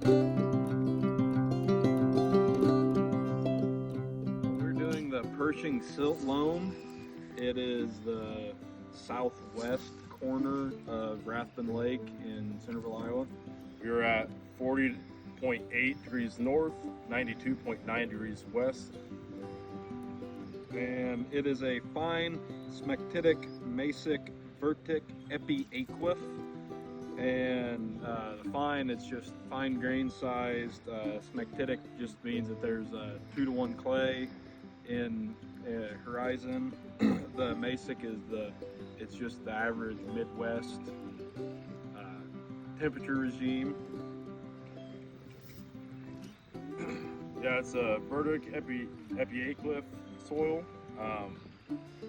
We're doing the Pershing Silt Loam. It is the southwest corner of Rathbun Lake in Centerville, Iowa. We're at 40.8 degrees north, 92.9 degrees west. And it is a fine smectitic masic vertic epi-aquif. And the fine, it's just fine grain sized. Smectitic just means that there's a 2-to-1 clay in horizon. The masic is it's just the average Midwest temperature regime. Yeah, it's a vertic epi-aquif soil.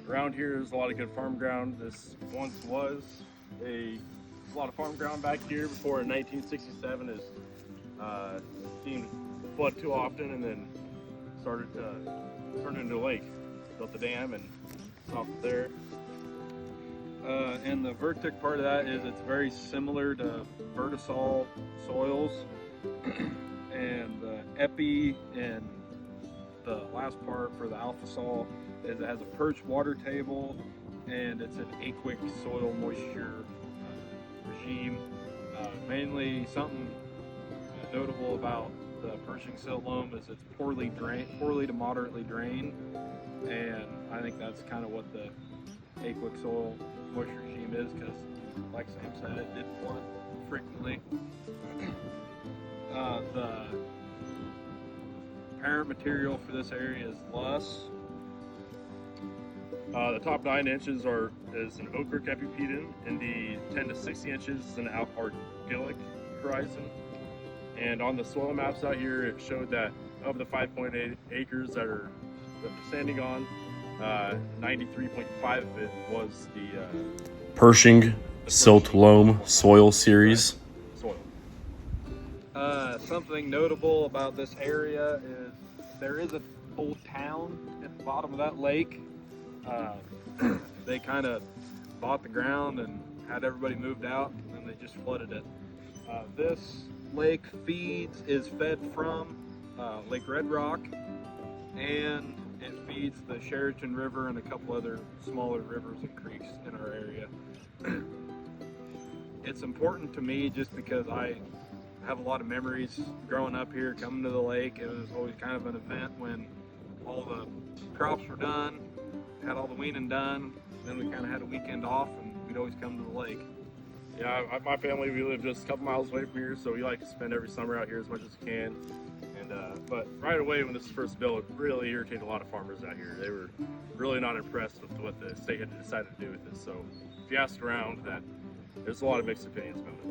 Around here is a lot of good farm ground. This once was a lot of farm ground back here before in 1967 is seen flood too often and then started to turn into a lake. Built the dam and stopped there. And the vertic part of that is it's very similar to vertisol soils. And the epi and the last part for the alpha sol is it has a perched water table and it's an aquic soil moisture regime. Mainly something notable about the Pershing Silt Loam is it's poorly to moderately drained, and I think that's kind of what the aquic soil moisture regime is, because like Sam said, it did flood frequently. The parent material for this area is loess. The top 9 inches is an ochre epipedon, and the 10 to 60 inches is an argillic horizon. And on the soil maps out here, it showed that of the 5.8 acres that we're standing on, 93.5 of it was the Pershing Silt Loam Soil Series. soil. Something notable about this area is there is an old town at the bottom of that lake. They kind of bought the ground and had everybody moved out, and they just flooded it. This lake is fed from Lake Red Rock, and it feeds the Sheraton River and a couple other smaller rivers and creeks in our area. It's important to me just because I have a lot of memories growing up here, coming to the lake. It was always kind of an event when all the crops were done, had all the weaning done, then we kind of had a weekend off and we'd always come to the lake. Yeah, my family, we live just a couple miles away from here, so we like to spend every summer out here as much as we can. And but right away when this was first built, it really irritated a lot of farmers out here. They were really not impressed with what the state had decided to do with this. So if you asked around, that there's a lot of mixed opinions about it.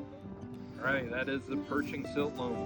All right, that is the Pershing Silt Loam.